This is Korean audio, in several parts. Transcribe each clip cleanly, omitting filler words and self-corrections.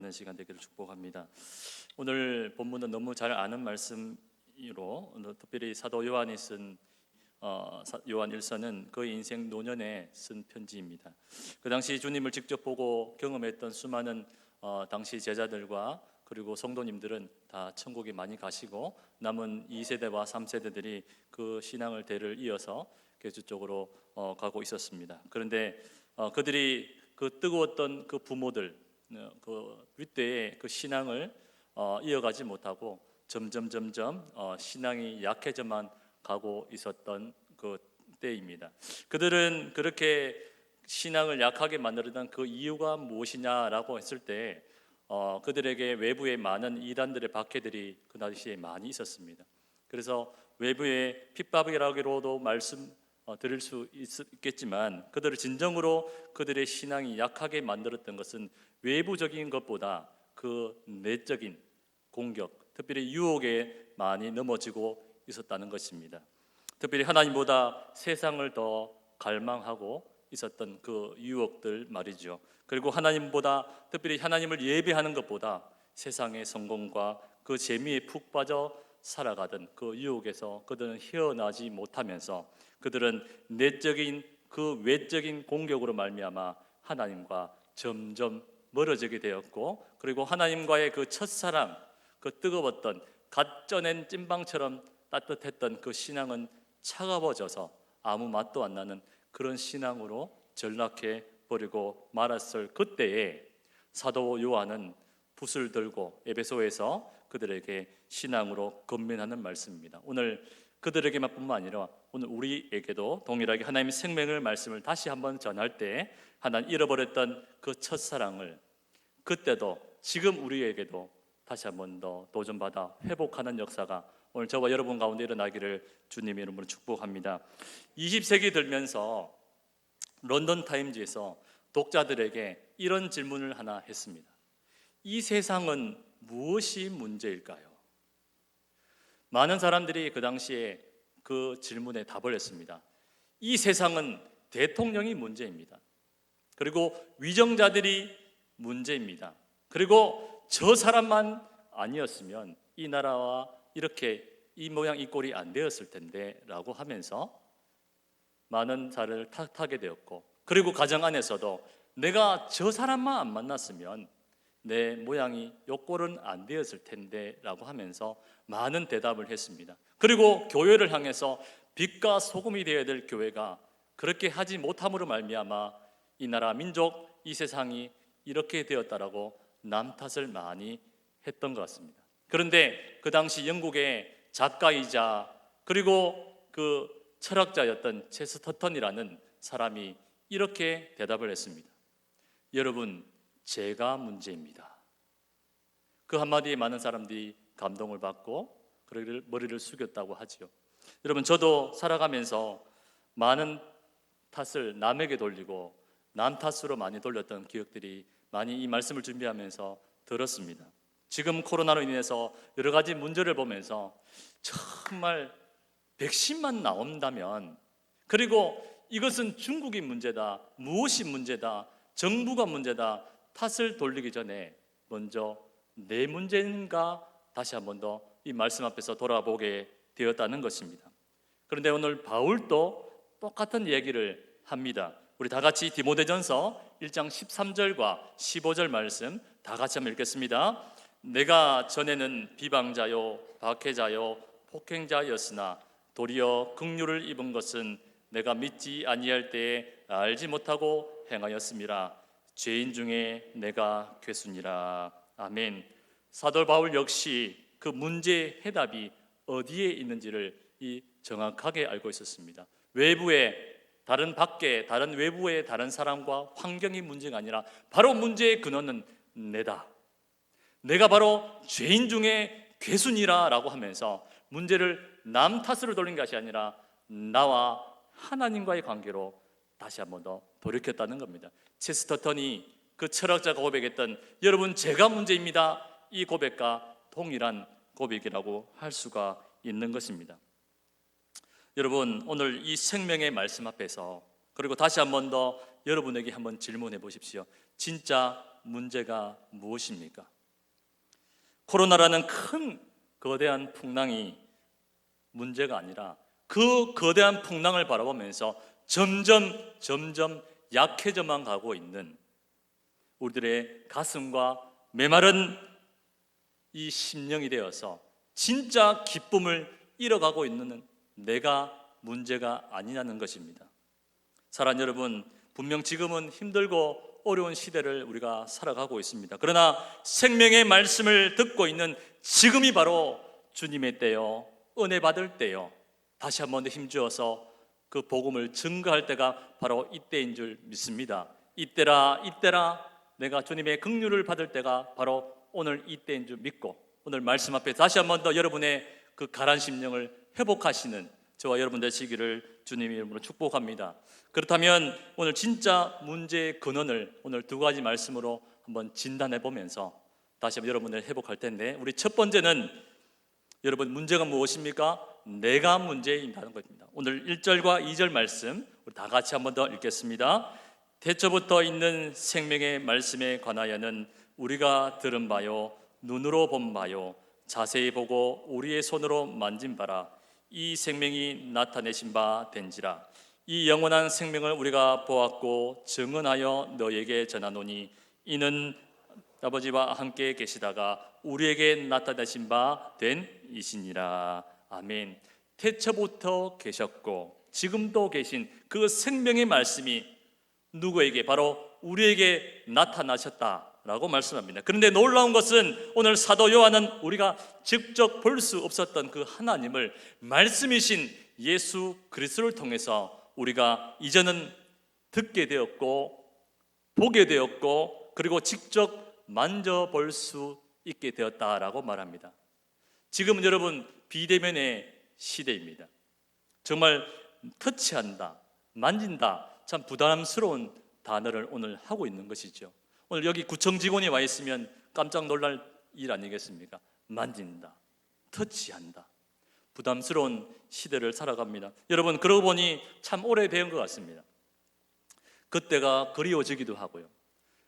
기도하는 시간 되기를 축복합니다. 오늘 본문은 너무 잘 아는 말씀으로 특별히 사도 요한이 쓴 요한 1서는 그의 인생 노년에 쓴 편지입니다. 그 당시 주님을 직접 보고 경험했던 수많은 당시 제자들과 그리고 성도님들은 다 천국에 많이 가시고 남은 2세대와 3세대들이 그 신앙을 대를 이어서 계속적으로 가고 있었습니다. 그런데 그들이 그 뜨거웠던 그 부모들 그 윗대의 그 신앙을 이어가지 못하고 점점 신앙이 약해져만 가고 있었던 그 때입니다. 그들은 그렇게 신앙을 약하게 만들었던 그 이유가 무엇이냐라고 했을 때 그들에게 외부에 많은 이단들의 박해들이 그 당시에 많이 있었습니다. 그래서 외부의 핍박이라고도 말씀 드릴 수 있겠지만 그들을 진정으로 그들의 신앙이 약하게 만들었던 것은 외부적인 것보다 그 내적인 공격, 특별히 유혹에 많이 넘어지고 있었다는 것입니다. 특별히 하나님보다 세상을 더 갈망하고 있었던 그 유혹들 말이죠. 그리고 하나님보다 특별히 하나님을 예배하는 것보다 세상의 성공과 그 재미에 푹 빠져 살아가던 그 유혹에서 그들은 헤어나지 못하면서 그들은 내적인 그 외적인 공격으로 말미암아 하나님과 점점 멀어지게 되었고, 그리고 하나님과의 그 첫사랑, 그 뜨거웠던 갓 쪄낸 찐빵처럼 따뜻했던 그 신앙은 차가워져서 아무 맛도 안 나는 그런 신앙으로 전락해 버리고 말았을 그때에 사도 요한은 붓을 들고 에베소에서 그들에게 신앙으로 건면하는 말씀입니다. 오늘 그들에게만 뿐만 아니라 오늘 우리에게도 동일하게 하나님의 생명의 말씀을 다시 한번 전할 때 하나님 잃어버렸던 그 첫사랑을 그때도 지금 우리에게도 다시 한번 더 도전받아 회복하는 역사가 오늘 저와 여러분 가운데 일어나기를 주님의 이름으로 축복합니다. 20세기 들면서 런던 타임즈에서 독자들에게 이런 질문을 하나 했습니다. 이 세상은 무엇이 문제일까요? 많은 사람들이 그 당시에 그 질문에 답을 했습니다. 이 세상은 대통령이 문제입니다. 그리고 위정자들이 문제입니다. 그리고 저 사람만 아니었으면 이 나라와 이렇게 이 모양 이 꼴이 안 되었을 텐데 라고 하면서 많은 자를 탓하게 되었고, 그리고 가정 안에서도 내가 저 사람만 안 만났으면 내 모양이 요 꼴은 안 되었을 텐데 라고 하면서 많은 대답을 했습니다. 그리고 교회를 향해서 빛과 소금이 되어야 될 교회가 그렇게 하지 못함으로 말미암아 이 나라 민족 이 세상이 이렇게 되었다라고 남 탓을 많이 했던 것 같습니다. 그런데 그 당시 영국의 작가이자 그리고 그 철학자였던 체스터턴이라는 사람이 이렇게 대답을 했습니다. 여러분, 제가 문제입니다. 그 한마디에 많은 사람들이 감동을 받고 그러기를 머리를 숙였다고 하지요. 여러분, 저도 살아가면서 많은 탓을 남에게 돌리고 남 탓으로 많이 돌렸던 기억들이 많이 이 말씀을 준비하면서 들었습니다. 지금 코로나로 인해서 여러 가지 문제를 보면서 정말 백신만 나온다면, 그리고 이것은 중국이 문제다, 무엇이 문제다, 정부가 문제다 탓을 돌리기 전에 먼저 내 문제인가 다시 한 번 더 이 말씀 앞에서 돌아보게 되었다는 것입니다. 그런데 오늘 바울도 똑같은 얘기를 합니다. 우리 다 같이 디모데전서 1장 13절과 15절 말씀 다 같이 한번 읽겠습니다. 내가 전에는 비방자요 박해자요 폭행자였으나 도리어 긍휼을 입은 것은 내가 믿지 아니할 때에 알지 못하고 행하였음이라. 죄인 중에 내가 괴순이라. 아멘. 사도 바울 역시 그 문제의 해답이 어디에 있는지를 정확하게 알고 있었습니다. 외부의 다른 밖에 다른 외부의 다른 사람과 환경이 문제가 아니라 바로 문제의 근원은 내다. 내가 바로 죄인 중에 괴순이라 라고 하면서 문제를 남 탓으로 돌린 것이 아니라 나와 하나님과의 관계로 다시 한 번 더 돌이켰다는 겁니다. 체스터턴이 그 철학자가 고백했던 여러분 제가 문제입니다, 이 고백과 동일한 고백이라고 할 수가 있는 것입니다. 여러분, 오늘 이 생명의 말씀 앞에서 그리고 다시 한 번 더 여러분에게 한번 질문해 보십시오. 진짜 문제가 무엇입니까? 코로나라는 큰 거대한 풍랑이 문제가 아니라 그 거대한 풍랑을 바라보면서 점점 약해져만 가고 있는 우리들의 가슴과 메마른 이 심령이 되어서 진짜 기쁨을 잃어가고 있는 내가 문제가 아니냐는 것입니다. 사랑하는 여러분, 분명 지금은 힘들고 어려운 시대를 우리가 살아가고 있습니다. 그러나 생명의 말씀을 듣고 있는 지금이 바로 주님의 때요, 은혜 받을 때요, 다시 한번 더 힘주어서 그 복음을 증거할 때가 바로 이때인 줄 믿습니다. 이때라 내가 주님의 긍휼을 받을 때가 바로 오늘 이때인 줄 믿고, 오늘 말씀 앞에 다시 한번 더 여러분의 그 가란 심령을 회복하시는 저와 여러분 되시기를 주님의 이름으로 축복합니다. 그렇다면 오늘 진짜 문제의 근원을 오늘 두 가지 말씀으로 한번 진단해 보면서 다시 한번 여러분을 회복할 텐데, 우리 첫 번째는 여러분 문제가 무엇입니까? 내가 문제인다는 것입니다. 오늘 1절과 2절 말씀 우리 다 같이 한번 더 읽겠습니다. 태초부터 있는 생명의 말씀에 관하여는 우리가 들은 바요, 눈으로 본 바요, 자세히 보고 우리의 손으로 만진 바라. 이 생명이 나타내신 바 된지라. 이 영원한 생명을 우리가 보았고 증언하여 너에게 전하노니 이는 아버지와 함께 계시다가 우리에게 나타내신 바 된 이시니라. 아멘. 태초부터 계셨고 지금도 계신 그 생명의 말씀이 누구에게? 바로 우리에게 나타나셨다라고 말씀합니다. 그런데 놀라운 것은 오늘 사도 요한은 우리가 직접 볼 수 없었던 그 하나님을 말씀이신 예수 그리스도를 통해서 우리가 이제는 듣게 되었고 보게 되었고 그리고 직접 만져볼 수 있게 되었다라고 말합니다. 지금은 여러분 비대면의 시대입니다. 정말 터치한다, 만진다, 참 부담스러운 단어를 오늘 하고 있는 것이죠. 오늘 여기 구청 직원이 와 있으면 깜짝 놀랄 일 아니겠습니까? 만진다, 터치한다, 부담스러운 시대를 살아갑니다. 여러분 그러고 보니 참 오래된 것 같습니다. 그때가 그리워지기도 하고요.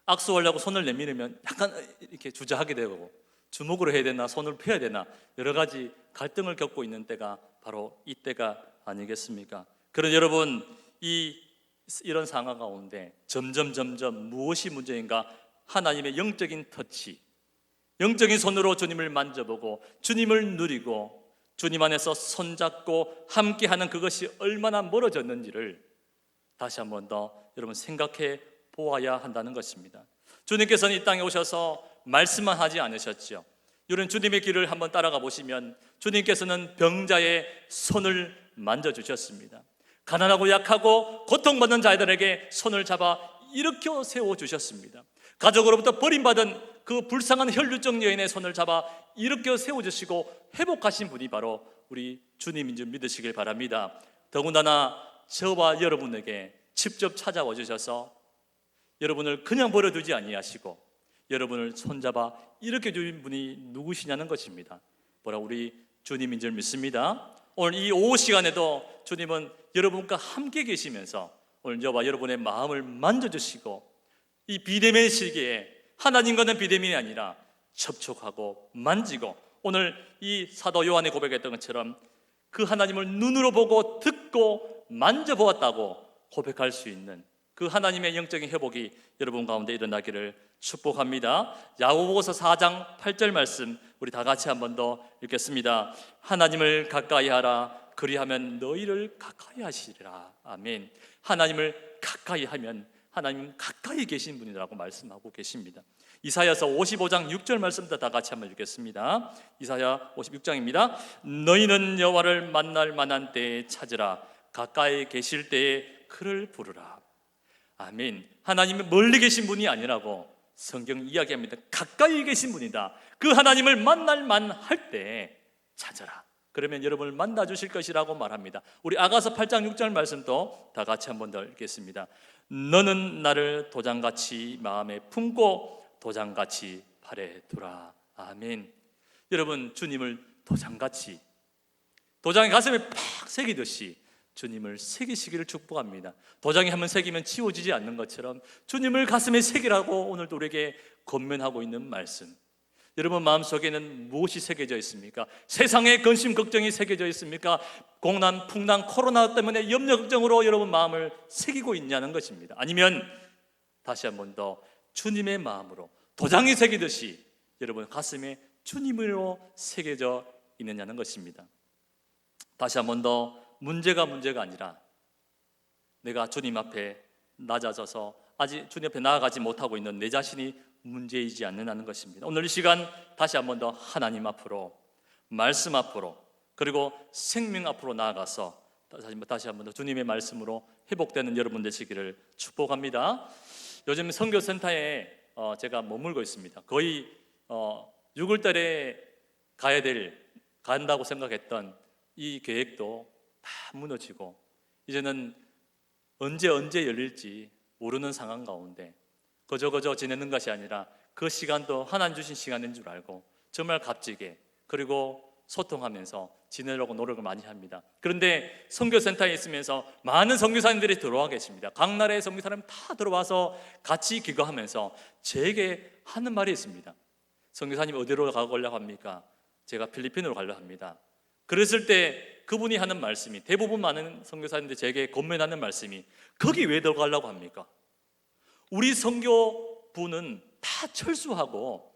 악수하려고 손을 내밀으면 약간 이렇게 주저하게 되고, 주먹으로 해야 되나 손을 펴야 되나 여러 가지 갈등을 겪고 있는 때가 바로 이때가 아니겠습니까? 그런 여러분 이런 상황 가운데 점점 무엇이 문제인가? 하나님의 영적인 터치, 영적인 손으로 주님을 만져보고 주님을 누리고 주님 안에서 손잡고 함께하는 그것이 얼마나 멀어졌는지를 다시 한번 더 여러분 생각해 보아야 한다는 것입니다. 주님께서는 이 땅에 오셔서 말씀만 하지 않으셨죠. 이런 주님의 길을 한번 따라가 보시면 주님께서는 병자의 손을 만져주셨습니다. 가난하고 약하고 고통받는 자들에게 손을 잡아 일으켜 세워주셨습니다. 가족으로부터 버림받은 그 불쌍한 혈류증 여인의 손을 잡아 일으켜 세워주시고 회복하신 분이 바로 우리 주님인 줄 믿으시길 바랍니다. 더군다나 저와 여러분에게 직접 찾아와 주셔서 여러분을 그냥 버려두지 아니하시고 여러분을 손잡아 일으켜 주신 분이 누구시냐는 것입니다. 바로 우리 주님인 줄 믿습니다. 오늘 이 오후 시간에도 주님은 여러분과 함께 계시면서 오늘 저와 여러분의 마음을 만져주시고 이 비대면 시기에 하나님과는 비대면이 아니라 접촉하고 만지고 오늘 이 사도 요한이 고백했던 것처럼 그 하나님을 눈으로 보고 듣고 만져보았다고 고백할 수 있는 그 하나님의 영적인 회복이 여러분 가운데 일어나기를 축복합니다. 야고보서 4장 8절 말씀 우리 다 같이 한 번 더 읽겠습니다. 하나님을 가까이 하라. 그리하면 너희를 가까이 하시리라. 아멘. 하나님을 가까이 하면 하나님 가까이 계신 분이라고 말씀하고 계십니다. 이사야서 55장 6절 말씀도 다 같이 한번 읽겠습니다. 이사야 56장입니다. 너희는 여호와를 만날 만한 때에 찾으라. 가까이 계실 때에 그를 부르라. 아멘. 하나님은 멀리 계신 분이 아니라고 성경 이야기합니다. 가까이 계신 분이다. 그 하나님을 만날 만할 때 찾아라. 그러면 여러분을 만나 주실 것이라고 말합니다. 우리 아가서 8장 6절 말씀도 다 같이 한번 더 읽겠습니다. 너는 나를 도장같이 마음에 품고 도장같이 팔에 두라. 아멘. 여러분 주님을 도장같이, 도장이 가슴에 팍 새기듯이 주님을 새기시기를 축복합니다. 도장에 한번 새기면 지워지지 않는 것처럼 주님을 가슴에 새기라고 오늘도 우리에게 권면하고 있는 말씀. 여러분 마음속에는 무엇이 새겨져 있습니까? 세상의 근심 걱정이 새겨져 있습니까? 공난, 풍랑, 코로나 때문에 염려 걱정으로 여러분 마음을 새기고 있냐는 것입니다. 아니면 다시 한 번 더 주님의 마음으로 도장이 새기듯이 여러분 가슴에 주님으로 새겨져 있느냐는 것입니다. 다시 한 번 더 문제가 아니라 내가 주님 앞에 낮아져서 아직 주님 앞에 나아가지 못하고 있는 내 자신이 문제이지 않느냐는 것입니다. 오늘 이 시간 다시 한 번 더 하나님 앞으로, 말씀 앞으로, 그리고 생명 앞으로 나아가서 다시 한 번 더 주님의 말씀으로 회복되는 여러분 되시기를 축복합니다. 요즘 선교센터에 제가 머물고 있습니다. 거의 6월달에 간다고 생각했던 이 계획도 다 무너지고 이제는 언제 열릴지 모르는 상황 가운데 거저 지내는 것이 아니라 그 시간도 하나님 주신 시간인 줄 알고 정말 값지게 그리고 소통하면서 지내려고 노력을 많이 합니다. 그런데 선교센터에 있으면서 많은 선교사님들이 들어와 계십니다. 각 나라의 선교사님 다 들어와서 같이 기도하면서 제게 하는 말이 있습니다. 선교사님 어디로 가려고 합니까? 제가 필리핀으로 가려고 합니다. 그랬을 때 그분이 하는 말씀이, 대부분 많은 선교사님들이 제게 권면하는 말씀이, 거기 왜 들어가려고 합니까? 우리 선교부는 다 철수하고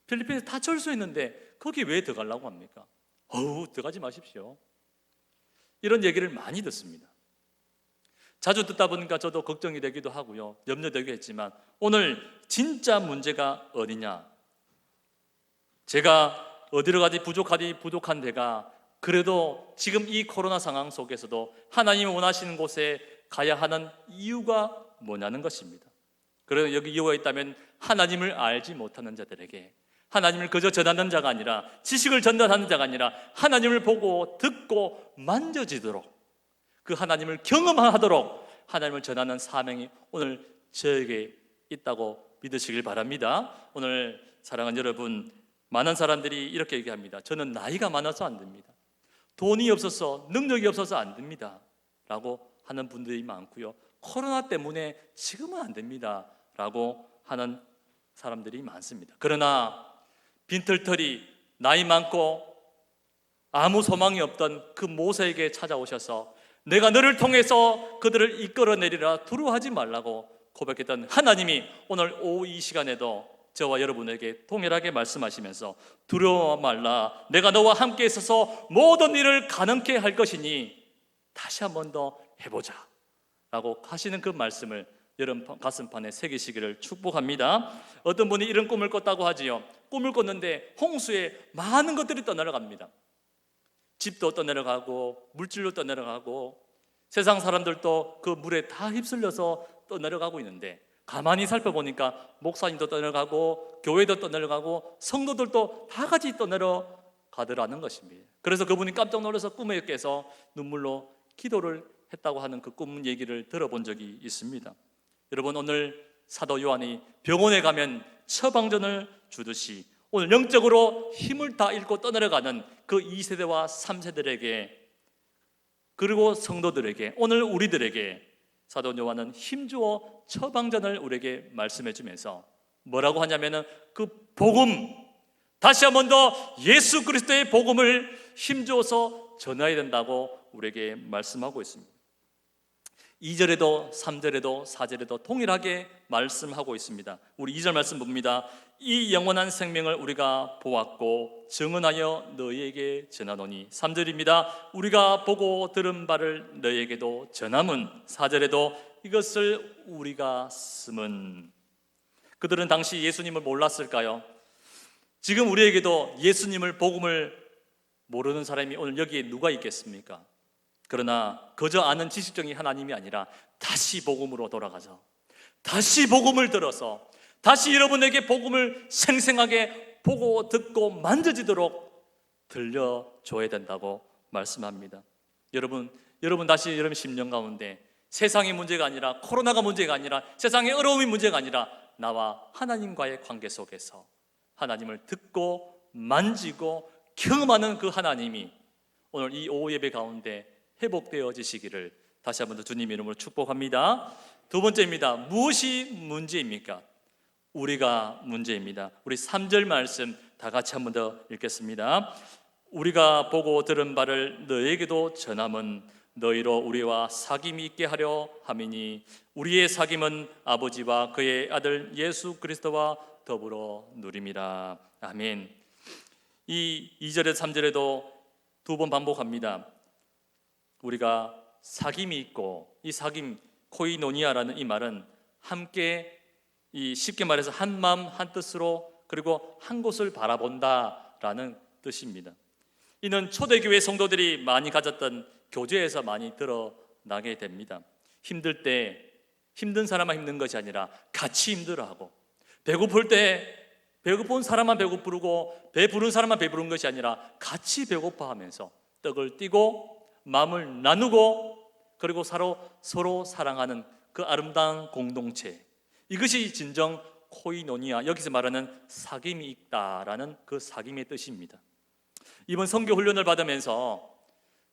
필리핀에서 다 철수했는데 거기 왜 들어가려고 합니까? 들어가지 마십시오. 이런 얘기를 많이 듣습니다. 자주 듣다 보니까 저도 걱정이 되기도 하고요, 염려되기도 했지만 오늘 진짜 문제가 어디냐? 제가 어디로 가지 부족한 데가 그래도 지금 이 코로나 상황 속에서도 하나님이 원하시는 곳에 가야 하는 이유가 뭐냐는 것입니다. 그래서 여기 이유가 있다면 하나님을 알지 못하는 자들에게, 하나님을 그저 전하는 자가 아니라, 지식을 전달하는 자가 아니라 하나님을 보고 듣고 만져지도록, 그 하나님을 경험하도록 하나님을 전하는 사명이 오늘 저에게 있다고 믿으시길 바랍니다. 오늘 사랑하는 여러분, 많은 사람들이 이렇게 얘기합니다. 저는 나이가 많아서 안 됩니다. 돈이 없어서, 능력이 없어서 안 됩니다 라고 하는 분들이 많고요, 코로나 때문에 지금은 안 됩니다 라고 하는 사람들이 많습니다. 그러나 빈털터리 나이 많고 아무 소망이 없던 그 모세에게 찾아오셔서 내가 너를 통해서 그들을 이끌어내리라, 두려워하지 말라고 고백했던 하나님이 오늘 오후 이 시간에도 저와 여러분에게 동일하게 말씀하시면서 두려워 말라, 내가 너와 함께 있어서 모든 일을 가능케 할 것이니 다시 한 번 더 해보자 라고 하시는 그 말씀을 여러분 가슴판에 새기시기를 축복합니다. 어떤 분이 이런 꿈을 꿨다고 하지요. 꿈을 꿨는데 홍수에 많은 것들이 떠내려갑니다. 집도 떠내려가고 물질도 떠내려가고 세상 사람들도 그 물에 다 휩쓸려서 떠내려가고 있는데, 가만히 살펴보니까 목사님도 떠내려가고 교회도 떠내려가고 성도들도 다 같이 떠내려가더라는 것입니다. 그래서 그분이 깜짝 놀라서 꿈에 깨서 눈물로 기도를 했다고 하는 그 꿈 얘기를 들어본 적이 있습니다. 여러분, 오늘 사도 요한이 병원에 가면 처방전을 주듯이 오늘 영적으로 힘을 다 잃고 떠내려가는 그 2세대와 3세들에게, 그리고 성도들에게, 오늘 우리들에게 사도 요한은 힘주어 처방전을 우리에게 말씀해 주면서 뭐라고 하냐면은 그 복음, 다시 한 번 더 예수 그리스도의 복음을 힘주어서 전해야 된다고 우리에게 말씀하고 있습니다. 2절에도 3절에도 4절에도 동일하게 말씀하고 있습니다. 우리 2절 말씀 봅니다. 이 영원한 생명을 우리가 보았고 증언하여 너희에게 전하노니. 3절입니다. 우리가 보고 들은 바를 너희에게도 전함은. 4절에도 이것을 우리가 쓰면. 그들은 당시 예수님을 몰랐을까요? 지금 우리에게도 예수님을, 복음을 모르는 사람이 오늘 여기에 누가 있겠습니까? 그러나 그저 아는 지식적인 하나님이 아니라 다시 복음으로 돌아가서 다시 복음을 들어서 다시 여러분에게 복음을 생생하게 보고 듣고 만져지도록 들려줘야 된다고 말씀합니다. 여러분 다시 여러분 심령 가운데 세상의 문제가 아니라, 코로나가 문제가 아니라, 세상의 어려움이 문제가 아니라 나와 하나님과의 관계 속에서 하나님을 듣고 만지고 경험하는 그 하나님이 오늘 이 오후 예배 가운데 회복되어지시기를 다시 한번 더 주님 이름으로 축복합니다. 두 번째입니다. 무엇이 문제입니까? 우리가 문제입니다. 우리 3절 말씀 다 같이 한번 더 읽겠습니다. 우리가 보고 들은 바를 너에게도 전함은 너희로 우리와 사귐이 있게 하려 함이니 우리의 사귐은 아버지와 그의 아들 예수 그리스도와 더불어 누림이라. 아멘. 이 2절에서 3절에도 두 번 반복합니다. 우리가 사귐이 있고, 이 사귐 코이노니아라는 이 말은 함께, 이 쉽게 말해서 한 마음 한 뜻으로 그리고 한 곳을 바라본다라는 뜻입니다. 이는 초대교회 성도들이 많이 가졌던 교제에서 많이 드러나게 됩니다. 힘들 때 힘든 사람만 힘든 것이 아니라 같이 힘들어하고, 배고플 때 배고픈 사람만 배고프고 배부른 사람만 배부른 것이 아니라 같이 배고파하면서 떡을 띠고 마음을 나누고 그리고 서로 사랑하는 그 아름다운 공동체, 이것이 진정 코이노니아, 여기서 말하는 사귐이 있다라는 그 사귐의 뜻입니다. 이번 선교 훈련을 받으면서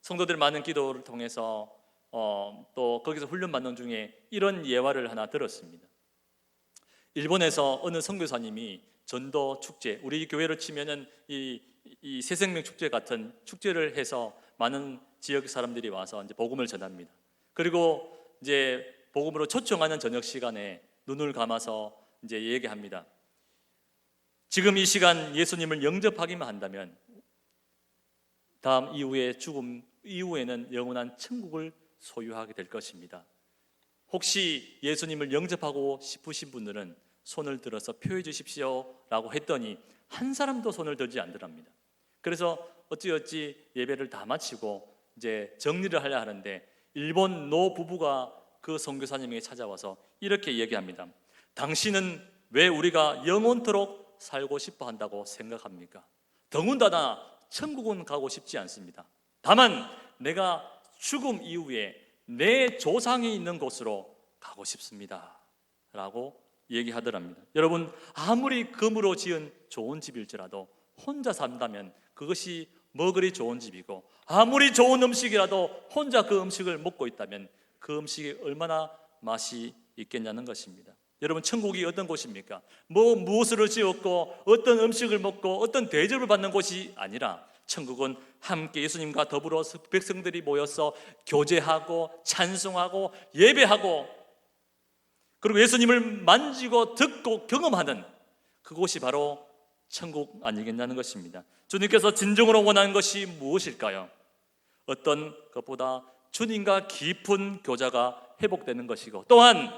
성도들 많은 기도를 통해서 또 거기서 훈련 받는 중에 이런 예화를 하나 들었습니다. 일본에서 어느 선교사님이 전도 축제, 우리 교회를 치면은 이 새생명 축제 같은 축제를 해서 많은 지역 사람들이 와서 이제 복음을 전합니다. 그리고 이제 복음으로 초청하는 저녁 시간에 눈을 감아서 이제 얘기합니다. 지금 이 시간 예수님을 영접하기만 한다면 다음 이후에 죽음 이후에는 영원한 천국을 소유하게 될 것입니다. 혹시 예수님을 영접하고 싶으신 분들은 손을 들어서 표해 주십시오 라고 했더니 한 사람도 손을 들지 않더랍니다. 그래서 어찌어찌 예배를 다 마치고 이제 정리를 하려 하는데 일본 노 부부가 그 선교사님에게 찾아와서 이렇게 얘기합니다. 당신은 왜 우리가 영원토록 살고 싶어 한다고 생각합니까? 더군다나 천국은 가고 싶지 않습니다. 다만 내가 죽음 이후에 내 조상이 있는 곳으로 가고 싶습니다 라고 얘기하더랍니다. 여러분, 아무리 금으로 지은 좋은 집일지라도 혼자 산다면 그것이 뭐 그리 좋은 집이고, 아무리 좋은 음식이라도 혼자 그 음식을 먹고 있다면 그 음식이 얼마나 맛이 있겠냐는 것입니다. 여러분, 천국이 어떤 곳입니까? 무엇을 지었고 어떤 음식을 먹고 어떤 대접을 받는 곳이 아니라 천국은 함께 예수님과 더불어 백성들이 모여서 교제하고 찬송하고 예배하고 그리고 예수님을 만지고 듣고 경험하는 그곳이 바로 천국 아니겠냐는 것입니다. 주님께서 진정으로 원하는 것이 무엇일까요? 어떤 것보다 주님과 깊은 교제가 회복되는 것이고, 또한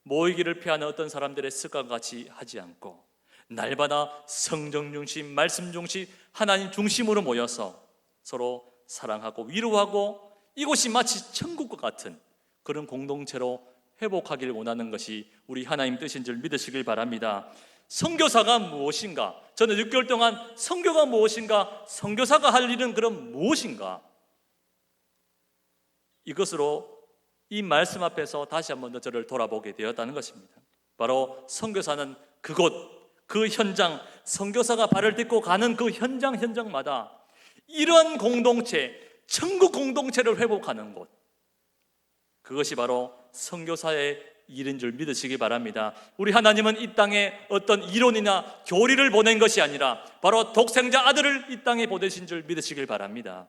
모이기를 피하는 어떤 사람들의 습관과 같이 하지 않고 날마다 성령 중심, 말씀 중심, 하나님 중심으로 모여서 서로 사랑하고 위로하고 이곳이 마치 천국과 같은 그런 공동체로 회복하기를 원하는 것이 우리 하나님 뜻인 줄 믿으시길 바랍니다. 선교사가 무엇인가? 저는 6개월 동안 선교가 무엇인가? 선교사가 할 일은 그럼 무엇인가? 이것으로 이 말씀 앞에서 다시 한 번 더 저를 돌아보게 되었다는 것입니다. 바로 선교사는 그곳, 그 현장, 선교사가 발을 딛고 가는 그 현장마다 이런 공동체, 천국 공동체를 회복하는 곳, 그것이 바로 선교사의 일인 줄 믿으시기 바랍니다. 우리 하나님은 이 땅에 어떤 이론이나 교리를 보낸 것이 아니라 바로 독생자 아들을 이 땅에 보내신 줄 믿으시길 바랍니다.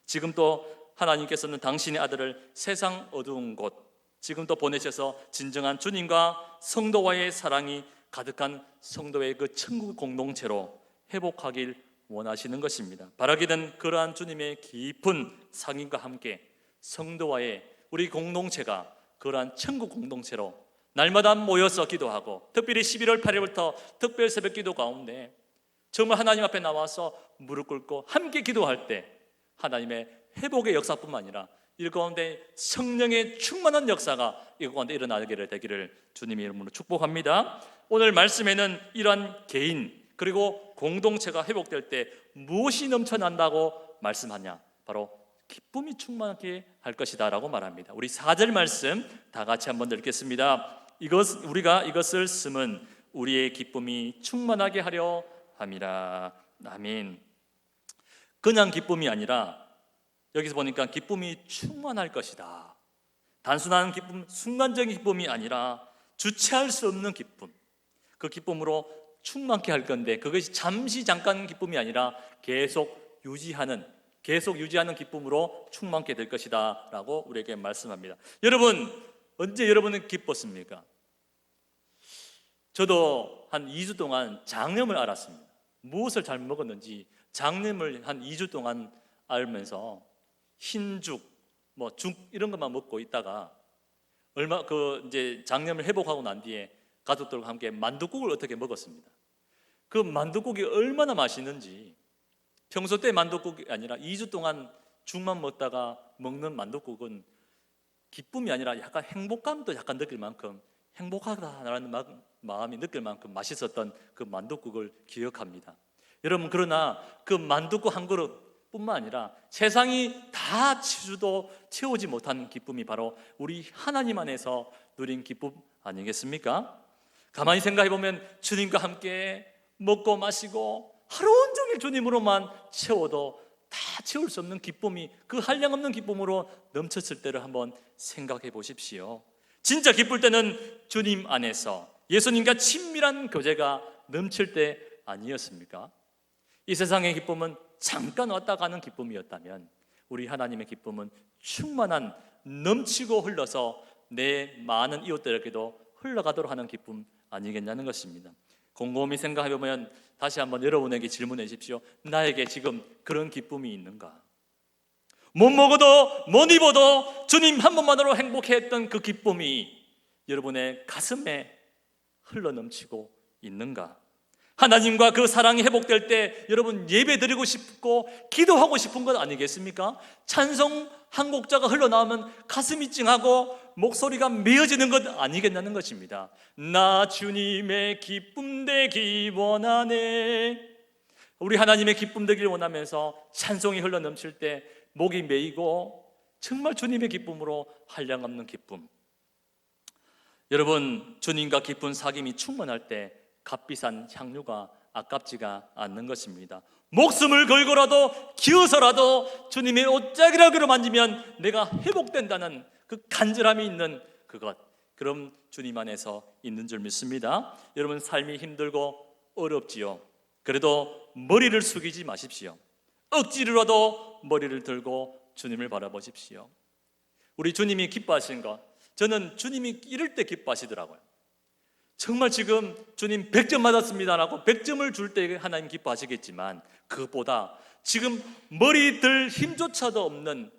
지금 또 하나님께서는 당신의 아들을 세상 어두운 곳, 지금 또 보내셔서 진정한 주님과 성도와의 사랑이 가득한 성도의 그 천국 공동체로 회복하길 원하시는 것입니다. 바라기는 그러한 주님의 깊은 상인과 함께 성도와의 우리 공동체가 그러한 천국 공동체로 날마다 모여서 기도하고, 특별히 11월 8일부터 특별 새벽 기도 가운데 정말 하나님 앞에 나와서 무릎 꿇고 함께 기도할 때 하나님의 회복의 역사뿐만 아니라 이 가운데 성령의 충만한 역사가 이 가운데 일어나게 되기를 주님의 이름으로 축복합니다. 오늘 말씀에는 이러한 개인 그리고 공동체가 회복될 때 무엇이 넘쳐난다고 말씀하냐? 바로 기쁨이 충만하게 할 것이다 라고 말합니다. 우리 4절 말씀 다 같이 한번 읽겠습니다. 우리가 이것을 쓰면 우리의 기쁨이 충만하게 하려 함이라. 아멘. 그냥 기쁨이 아니라 여기서 보니까 기쁨이 충만할 것이다. 단순한 기쁨, 순간적인 기쁨이 아니라 주체할 수 없는 기쁨, 그 기쁨으로 충만케 할 건데, 그것이 잠시 잠깐 기쁨이 아니라 계속 유지하는 기쁨으로 충만케 될 것이다 라고 우리에게 말씀합니다. 여러분, 언제 여러분은 기뻤습니까? 저도 한 2주 동안 장염을 앓았습니다. 무엇을 잘 먹었는지 장염을 한 2주 동안 앓으면서 흰죽, 죽 이런 것만 먹고 있다가 이제 장염을 회복하고 난 뒤에 가족들과 함께 만둣국을 어떻게 먹었습니다. 그 만둣국이 얼마나 맛있는지, 평소 때 만둣국이 아니라 2주 동안 죽만 먹다가 먹는 만둣국은 기쁨이 아니라 약간 행복감도 약간 느낄 만큼, 행복하다라는 마음이 느낄 만큼 맛있었던 그 만둣국을 기억합니다. 여러분, 그러나 그 만둣국 한 그릇뿐만 아니라 세상이 다 치주도 채우지 못한 기쁨이 바로 우리 하나님 안에서 누린 기쁨 아니겠습니까? 가만히 생각해 보면 주님과 함께 먹고 마시고 하루 온종일 주님으로만 채워도 다 채울 수 없는 기쁨이, 그 한량없는 기쁨으로 넘쳤을 때를 한번 생각해 보십시오. 진짜 기쁠 때는 주님 안에서 예수님과 친밀한 교제가 넘칠 때 아니었습니까? 이 세상의 기쁨은 잠깐 왔다 가는 기쁨이었다면 우리 하나님의 기쁨은 충만한, 넘치고 흘러서 내 많은 이웃들에게도 흘러가도록 하는 기쁨 아니겠냐는 것입니다. 곰곰이 생각해 보면 다시 한번 여러분에게 질문해 주십시오. 나에게 지금 그런 기쁨이 있는가? 못 먹어도 못 입어도 주님 한 번만으로 행복했던 그 기쁨이 여러분의 가슴에 흘러넘치고 있는가? 하나님과 그 사랑이 회복될 때 여러분 예배드리고 싶고 기도하고 싶은 것 아니겠습니까? 찬송 한 곡자가 흘러나오면 가슴이 찡하고 목소리가 메어지는 것 아니겠냐는 것입니다. 나 주님의 기쁨 되기 원하네. 우리 하나님의 기쁨 되길 원하면서 찬송이 흘러넘칠 때 목이 메이고 정말 주님의 기쁨으로 한량없는 기쁨. 여러분, 주님과 기쁜 사귐이 충만할 때 값비싼 향유가 아깝지가 않는 것입니다. 목숨을 걸고라도 기어서라도 주님의 옷자기라기로 만지면 내가 회복된다는 그 간절함이 있는 그것, 그럼 주님 안에서 있는 줄 믿습니다. 여러분, 삶이 힘들고 어렵지요. 그래도 머리를 숙이지 마십시오. 억지로라도 머리를 들고 주님을 바라보십시오. 우리 주님이 기뻐하시는 것, 저는 주님이 이럴 때 기뻐하시더라고요. 정말 지금 주님 100점 받았습니다라고 100점을 줄 때 하나님 기뻐하시겠지만, 그것보다 지금 머리 들 힘조차도 없는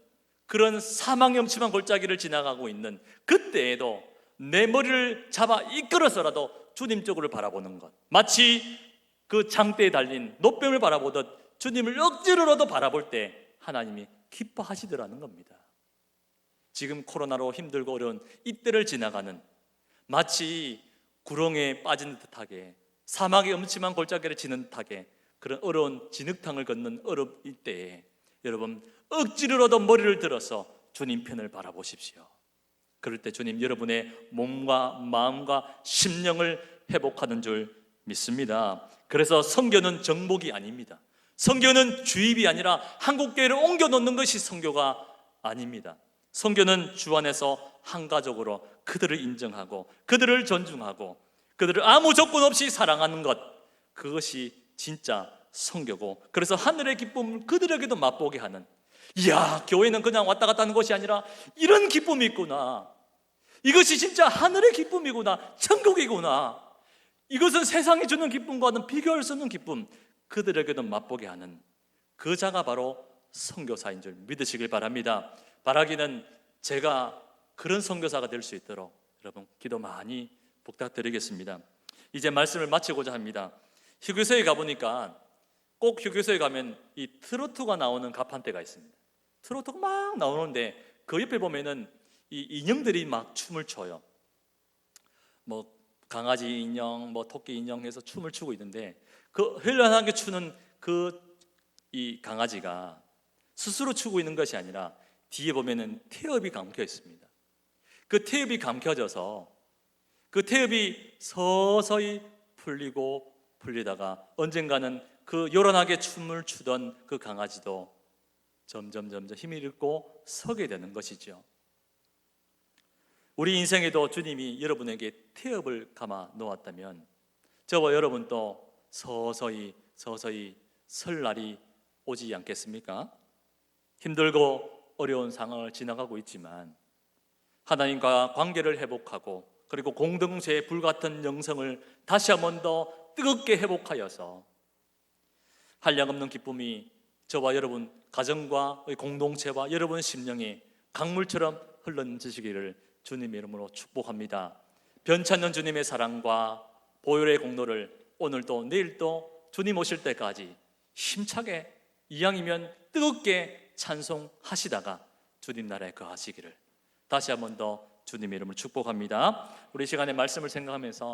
그런 사망의 엄침한 골짜기를 지나가고 있는 그때에도 내 머리를 잡아 이끌어서라도 주님 쪽으로 바라보는 것, 마치 그 장대에 달린 노뱀을 바라보듯 주님을 억지로라도 바라볼 때 하나님이 기뻐하시더라는 겁니다. 지금 코로나로 힘들고 어려운 이때를 지나가는, 마치 구렁에 빠진 듯하게 사막의 엄침한 골짜기를 지는 듯하게 그런 어려운 진흙탕을 걷는 어려울 때에 여러분 억지로라도 머리를 들어서 주님 편을 바라보십시오. 그럴 때 주님 여러분의 몸과 마음과 심령을 회복하는 줄 믿습니다. 그래서 선교는 정복이 아닙니다. 선교는 주입이 아니라 한국교회를 옮겨놓는 것이 선교가 아닙니다. 선교는 주 안에서 한 가족으로 그들을 인정하고 그들을 존중하고 그들을 아무 조건 없이 사랑하는 것, 그것이 진짜 선교고, 그래서 하늘의 기쁨을 그들에게도 맛보게 하는, 이야, 교회는 그냥 왔다 갔다 하는 것이 아니라 이런 기쁨이 있구나, 이것이 진짜 하늘의 기쁨이구나, 천국이구나, 이것은 세상이 주는 기쁨과는 비교할 수 없는 기쁨, 그들에게도 맛보게 하는 그 자가 바로 선교사인 줄 믿으시길 바랍니다. 바라기는 제가 그런 선교사가 될 수 있도록 여러분 기도 많이 부탁드리겠습니다. 이제 말씀을 마치고자 합니다. 휴게소에 가보니까 꼭 휴게소에 가면 이 트로트가 나오는 가판대가 있습니다. 트로트가 막 나오는데 그 옆에 보면은 이 인형들이 막 춤을 춰요. 뭐 강아지 인형, 뭐 토끼 인형 해서 춤을 추고 있는데, 그 현란하게 추는 그 이 강아지가 스스로 추고 있는 것이 아니라 뒤에 보면은 태엽이 감겨 있습니다. 그 태엽이 감겨져서 그 태엽이 서서히 풀리고 풀리다가 언젠가는 그 요란하게 춤을 추던 그 강아지도 점점 힘을 잃고 서게 되는 것이죠. 우리 인생에도 주님이 여러분에게 태엽을 감아 놓았다면 저와 여러분도 서서히 설 날이 오지 않겠습니까? 힘들고 어려운 상황을 지나가고 있지만 하나님과 관계를 회복하고 그리고 공동체의 불같은 영성을 다시 한 번 더 뜨겁게 회복하여서 한량없는 기쁨이 저와 여러분 가정과 공동체와 여러분 심령에 강물처럼 흘러넘치시기를 주님의 이름으로 축복합니다. 변찮는 주님의 사랑과 보혈의 공로를 오늘도 내일도 주님 오실 때까지 힘차게 이왕이면 뜨겁게 찬송하시다가 주님 나라에 거하시기를 다시 한 번 더 주님의 이름을 축복합니다. 우리 시간에 말씀을 생각하면서